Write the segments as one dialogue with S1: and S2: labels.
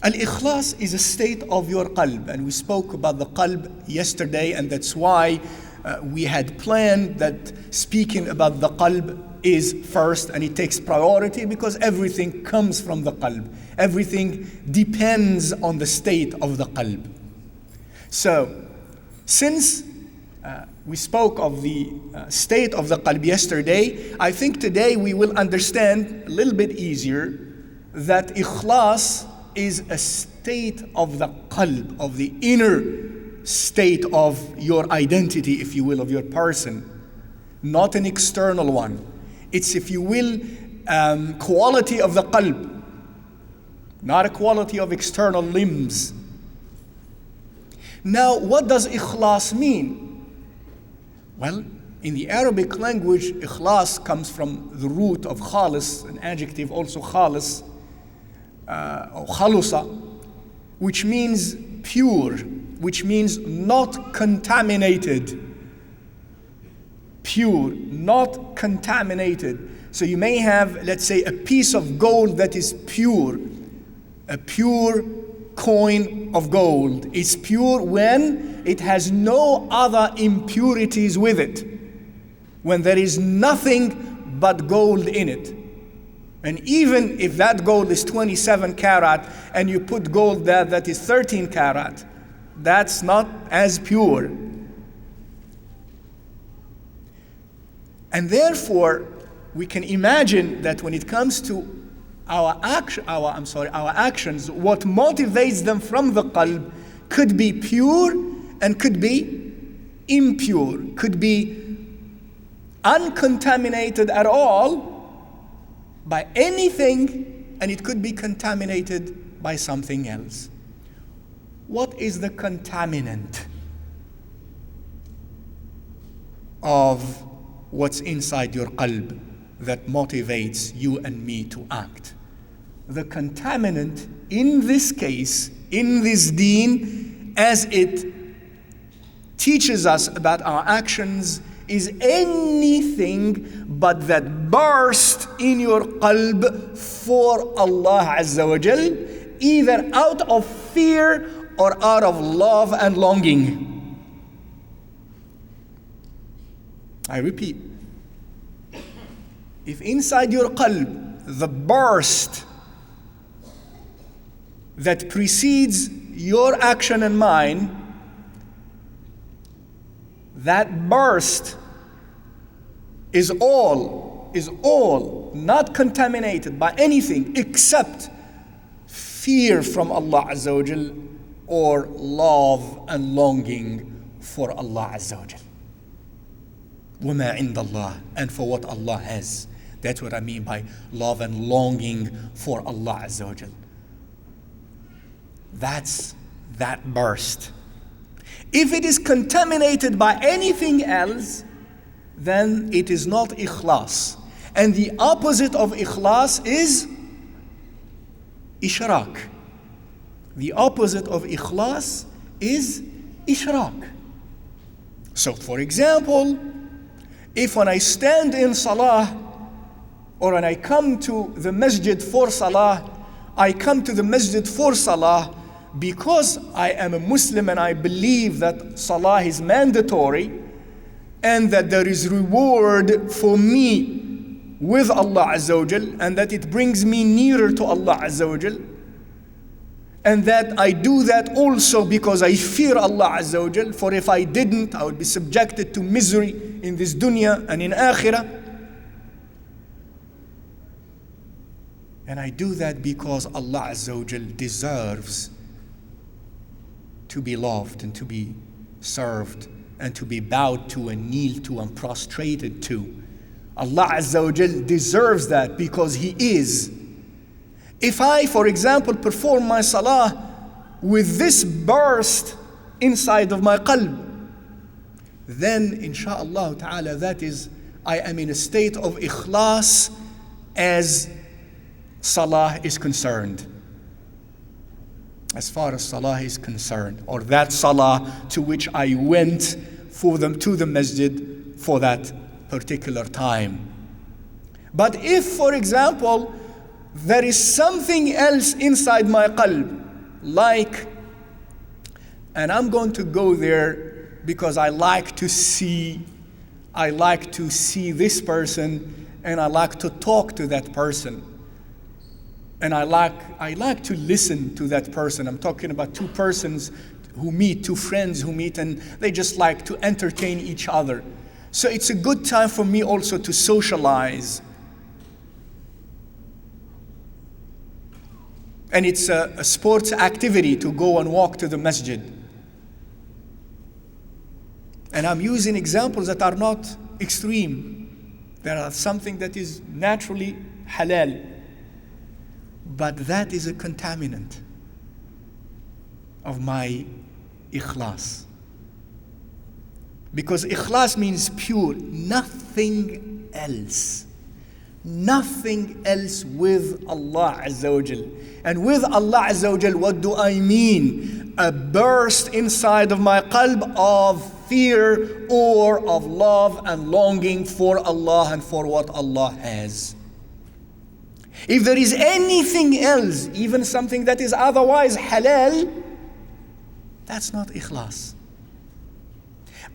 S1: Al-Ikhlas is a state of your qalb, and we spoke about the qalb yesterday, and that's why we had planned that speaking about the qalb is first, and it takes priority because everything comes from the qalb. Everything depends on the state of the qalb. So, since we spoke of the state of the qalb yesterday, I think today we will understand a little bit easier that ikhlas is a state of the qalb, of the inner state of your identity, if you will, of your person, not an external one. It's, if you will, quality of the qalb, not a quality of external limbs. Now, what does ikhlas mean? Well, in the Arabic language, ikhlas comes from the root of khalis, an adjective also khalis, or khalusa, which means pure, which means not contaminated. Pure, not contaminated. So you may have, let's say, a piece of gold that is pure, a pure coin of gold. It's pure when it has no other impurities with it, when there is nothing but gold in it. And even if that gold is 27 karat and you put gold there that is 13 karat, that's not as pure. And therefore, we can imagine that when it comes to our actions, what motivates them from the qalb could be pure and could be impure, could be uncontaminated at all by anything, and it could be contaminated by something else. What is the contaminant of what's inside your qalb that motivates you and me to act? The contaminant in this case, in this deen, as it teaches us about our actions, is anything but that burst in your qalb for Allah Azza wa Jal, either out of fear or out of love and longing. I repeat, if inside your qalb the burst that precedes your action and mine, that burst is all not contaminated by anything except fear from Allah Azza wa Jal or love and longing for Allah Azza wa Jal. وَمَا عِنْدَ اللَّهِ, and for what Allah has. That's what I mean by love and longing for Allah Azza wa Jal. That's that burst. If it is contaminated by anything else, then it is not ikhlas. And the opposite of ikhlas is ishraq. The opposite of ikhlas is ishraq. So, for example, if when I stand in salah or when I come to the masjid for salah, I come to the masjid for salah because I am a Muslim and I believe that salah is mandatory and that there is reward for me with Allah Azza wa Jal, and that it brings me nearer to Allah Azza wa Jal, and that I do that also because I fear Allah Azza wa Jal, for if I didn't, I would be subjected to misery in this dunya and in akhirah. And I do that because Allah Azza wa Jal deserves to be loved and to be served and to be bowed to and kneeled to and prostrated to. Allah Azza wa Jal deserves that because He is. If I, for example, perform my salah with this burst inside of my qalb, then insha'Allah ta'ala, that is, I am in a state of ikhlas as salah is concerned. As far as salah is concerned, or that salah to which I went to the masjid for that particular time. But if, for example, there is something else inside my qalb like, and I'm going to go there because I like to see this person, and I like to talk to that person. And I like to listen to that person. I'm talking about two persons who meet, two friends who meet, and they just like to entertain each other. So it's a good time for me also to socialize. And it's a sports activity to go and walk to the masjid. And I'm using examples that are not extreme. There are something that is naturally halal. But that is a contaminant of my ikhlas. Because ikhlas means pure, nothing else. Nothing else with Allah Azza wa Jal. And with Allah Azza wa Jal, what do I mean? A burst inside of my qalb of fear or of love and longing for Allah and for what Allah has. If there is anything else, even something that is otherwise halal, that's not ikhlas.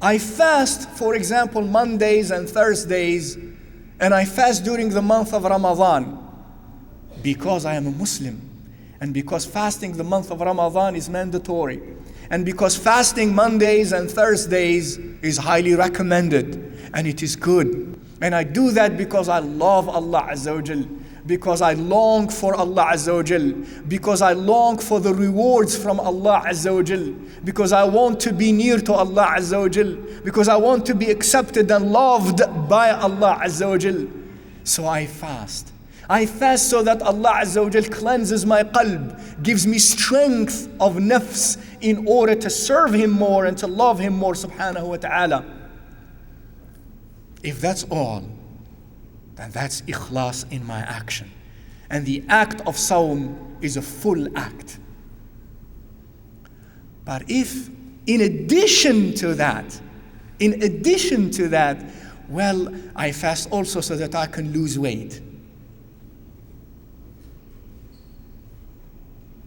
S1: I fast, for example, Mondays and Thursdays, and I fast during the month of Ramadan because I am a Muslim, and because fasting the month of Ramadan is mandatory, and because fasting Mondays and Thursdays is highly recommended, and it is good. And I do that because I love Allah Azza wa Jal, because I long for Allah Azza wa Jal, because I long for the rewards from Allah Azza wa Jal, because I want to be near to Allah Azza wa Jal, because I want to be accepted and loved by Allah Azza wa Jal. So I fast. I fast so that Allah Azza wa Jal cleanses my qalb, gives me strength of nafs in order to serve Him more and to love Him more subhanahu wa ta'ala. If that's all, then that's ikhlas in my action. And the act of sawm is a full act. But if in addition to that, well, I fast also so that I can lose weight.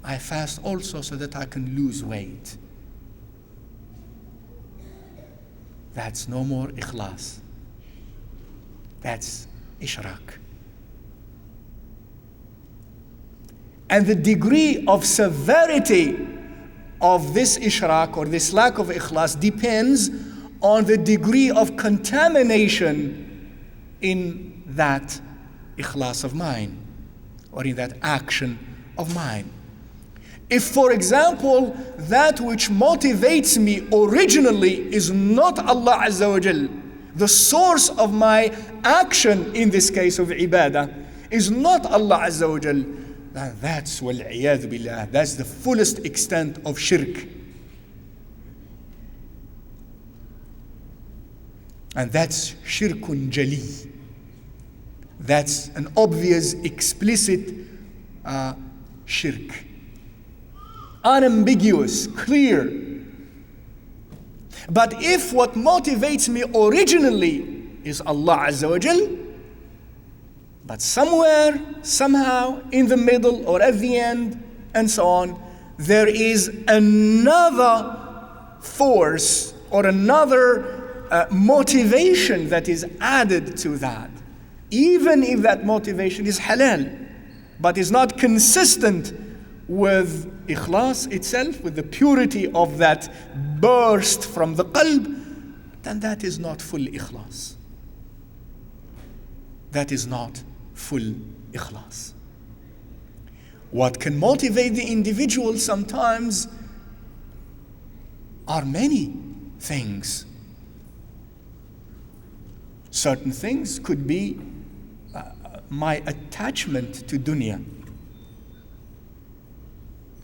S1: I fast also so that I can lose weight. That's no more ikhlas. That's ishraq. And the degree of severity of this ishraq or this lack of ikhlas depends on the degree of contamination in that ikhlas of mine or in that action of mine. If, for example, that which motivates me originally is not Allah Azza wa Jal, the source of my action in this case of ibadah is not Allah Azza wa Jal, then that's wal-iyadh billah, that's the fullest extent of shirk. And that's shirkun jali. That's an obvious, explicit shirk. Unambiguous, clear. But if what motivates me originally is Allah Azza wa Jal, but somewhere, somehow, in the middle or at the end, and so on, there is another force or another motivation that is added to that, even if that motivation is halal, but is not consistent with ikhlas itself, with the purity of that burst from the qalb, then that is not full ikhlas. That is not full ikhlas. What can motivate the individual sometimes are many things. Certain things could be my attachment to dunya.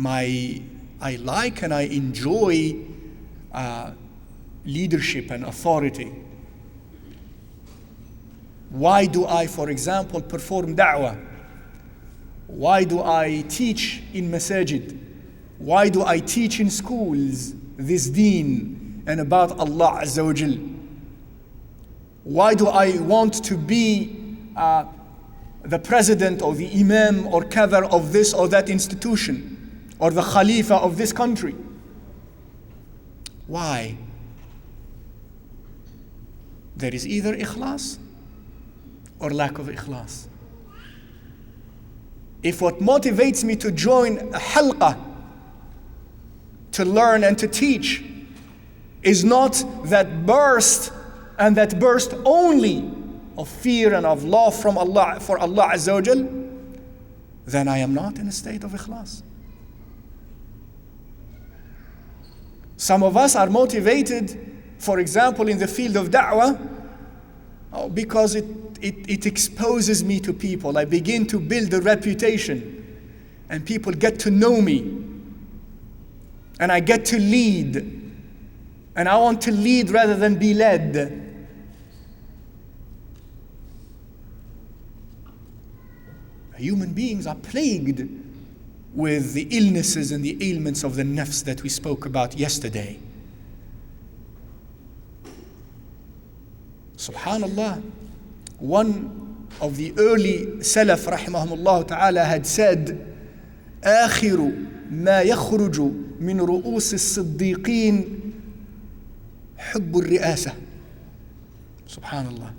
S1: I like and I enjoy leadership and authority. Why do I, for example, perform da'wah? Why do I teach in masajid? Why do I teach in schools this deen and about Allah Azza wa Jal? Why do I want to be the president or the imam or kadar of this or that institution or the Khalifa of this country. Why? There is either Ikhlas or lack of Ikhlas. If what motivates me to join a halqa, to learn and to teach, is not that burst, and that burst only of fear and of love from Allah, for Allah Azza wa Jal, then I am not in a state of Ikhlas. Some of us are motivated, for example, in the field of da'wah, because it exposes me to people. I begin to build a reputation, and people get to know me, and I get to lead, and I want to lead rather than be led. Human beings are plagued with the illnesses and the ailments of the nafs that we spoke about yesterday. Subhanallah, one of the early Salaf rahimahumullah ta'ala had said, آخر ما يخرج من رؤوس الصديقين حب الرئاسة. Subhanallah.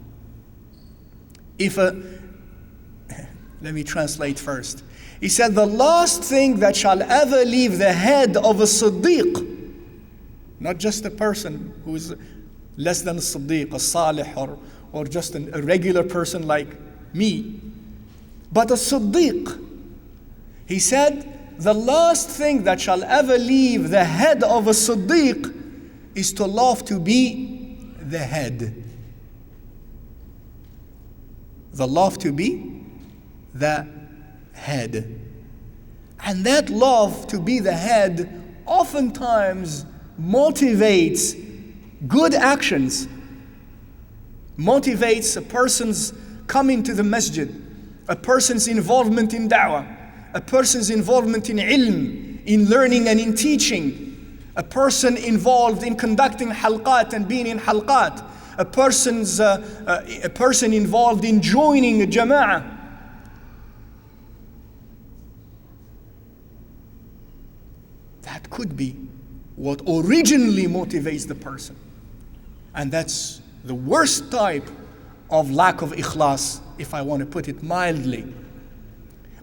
S1: Let me translate first. He said, the last thing that shall ever leave the head of a Siddiq, not just a person who is less than a Siddiq, a Salih, or just a regular person like me, but a Siddiq. He said, the last thing that shall ever leave the head of a Siddiq is to love to be the head. The love to be the head. And that love to be the head oftentimes motivates good actions, motivates a person's coming to the masjid, a person's involvement in da'wah, a person's involvement in ilm, in learning and in teaching, a person involved in conducting halqat and being in halqat, a person involved in joining a jama'ah. That could be what originally motivates the person. And that's the worst type of lack of ikhlas, if I want to put it mildly.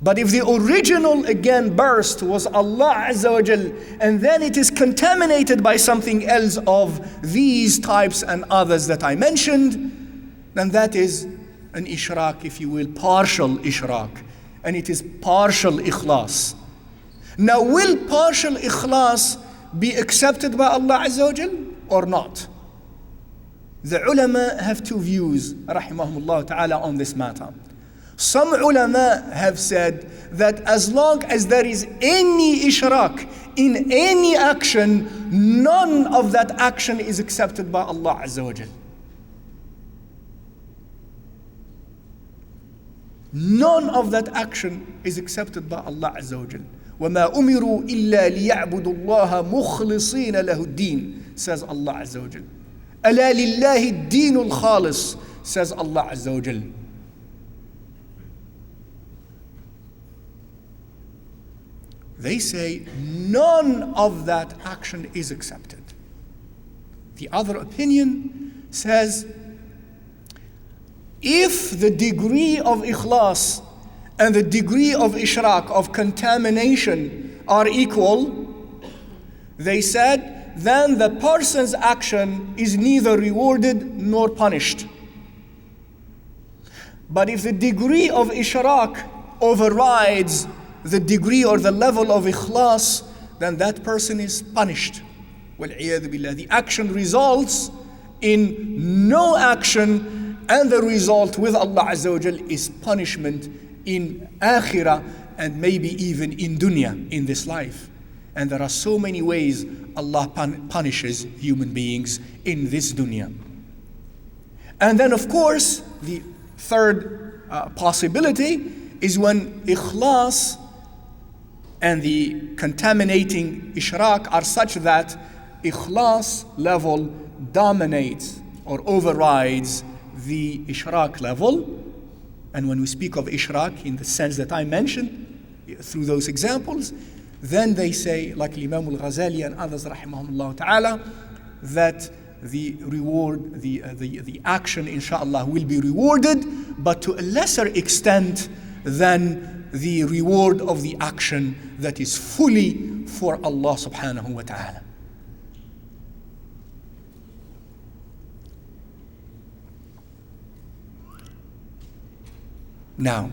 S1: But if the original, again, burst was Allah Azza wa Jal, and then it is contaminated by something else of these types and others that I mentioned, then that is an ishraq, if you will, partial ishraq. And it is partial ikhlas. Now, will partial ikhlas be accepted by Allah Azza wa Jal or not? The ulama have two views, rahimahumullah ta'ala, on this matter. Some ulama have said that as long as there is any ishraq in any action, none of that action is accepted by Allah Azza wa Jal. None of that action is accepted by Allah Azza wa Jal. وَمَا أُمِرُوا إِلَّا لِيَعْبُدُوا اللَّهَ مُخْلِصِينَ لَهُ الدِّينَ, says Allah Azza wa Jal. أَلَا لِلَّهِ الدِّينُ الْخَالِص, says Allah Azza wa Jal. They say none of that action is accepted. The other opinion says, if the degree of ikhlas and the degree of ishraq, of contamination, are equal, they said, then the person's action is neither rewarded nor punished. But if the degree of ishraq overrides the degree or the level of ikhlas, then that person is punished. Wal-'iyadhu billah. The action results in no action, and the result with Allah Azza wa Jal is punishment in akhirah, and maybe even in dunya, in this life. And there are so many ways Allah punishes human beings in this dunya. And then, of course, the third possibility is when ikhlas and the contaminating ishraq are such that ikhlas level dominates or overrides the ishraq level. And when we speak of ishraq in the sense that I mentioned through those examples, then they say, like Imam al-Ghazali and others, rahimahumullah ta'ala, that the reward, the action, inshallah, will be rewarded, but to a lesser extent than the reward of the action that is fully for Allah subhanahu wa ta'ala. Now,